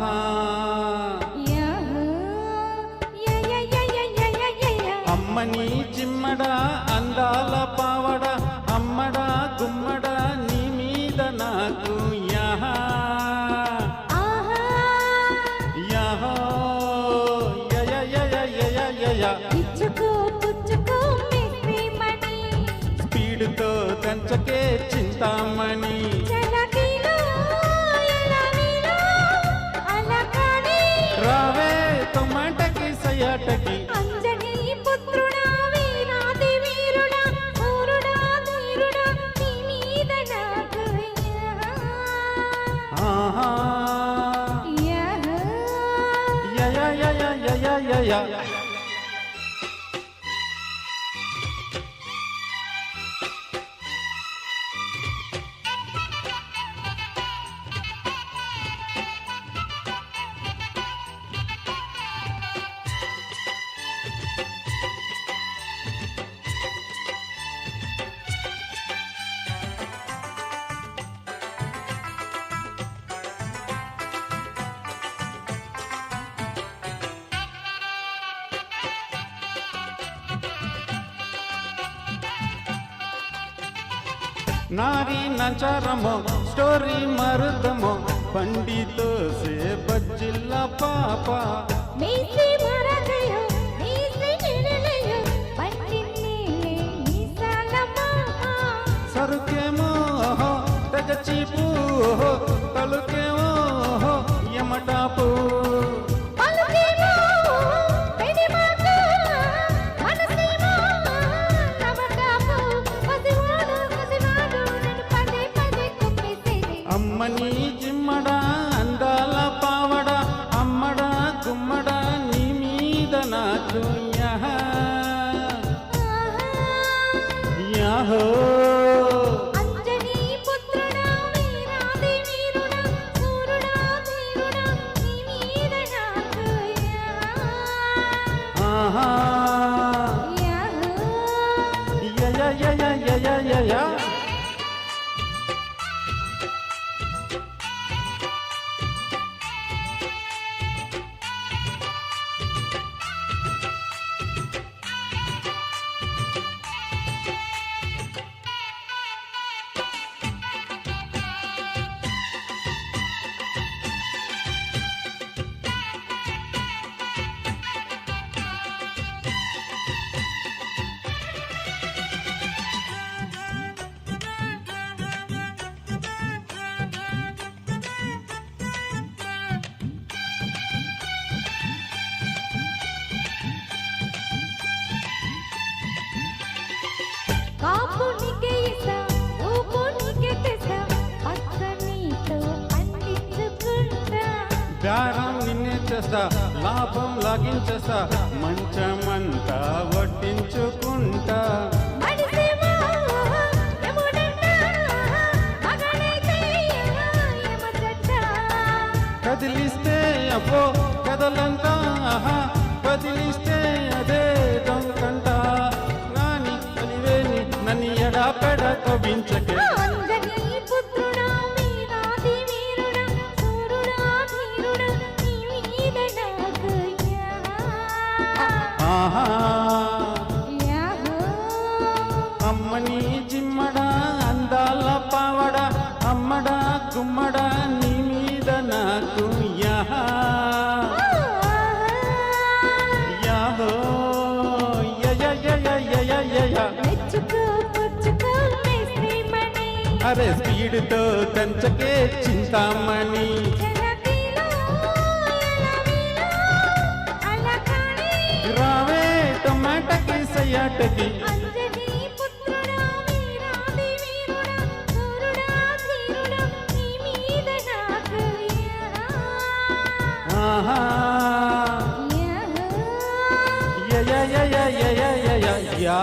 ఆహా అమ్మని చిమ్మడా అందాల పావడా అమ్మడా గుమ్మడా నీ మీద నాకు యాహా యాహో స్పీడ్తో కంచకే చింతామణి రావే తొమ్మాటకి సయాటకి नारी नचारमो स्टोरी मर्दमो पंडितो से बज्जिल्ला पापा मीसे मारा गयो मीसे निलयो पंडितने निसाला पापा सरुके मोहो तगचीपू हो तलुके मोहो यमटापू అమ్మని జిమ్మడా అందాల పావడా అమ్మడా గుమ్మడా నీ మీద నాకు యాహో అంజనీ పుత్రుడా వీరాది వీరుడా సూరుడా ధీరుడా నీ మీద నాకు ఆహా యా కాపునికే ఇసా ఊపునికే తెసా పక్కనీతో పండించుకుంటా బేరం నిన్నే చేస్తా లాభం లాగించేస్తా మంచమంతా వడ్డించుకుంటా కదిలిస్తే అబ్బో కదలంతా కదిలిస్తే అదే దొంకంట నాని కలివేని నన్ను ఎడా పెడ కవించకే అంజనీ పుత్రుడా వీరాది వీరుడా సూరుడా ధీరుడా నీ మీద నాకు ఆహా అమ్మని జిమ్మడా అందాల పావడా అమ్మడా గుమ్మడా నీ మీద నాకు యాహో అరే స్పీడ్తో కంచకే చింతామణి రావే టమాటకి సయాటకి ఆహా yeah yeah yeah yeah yeah yeah yeah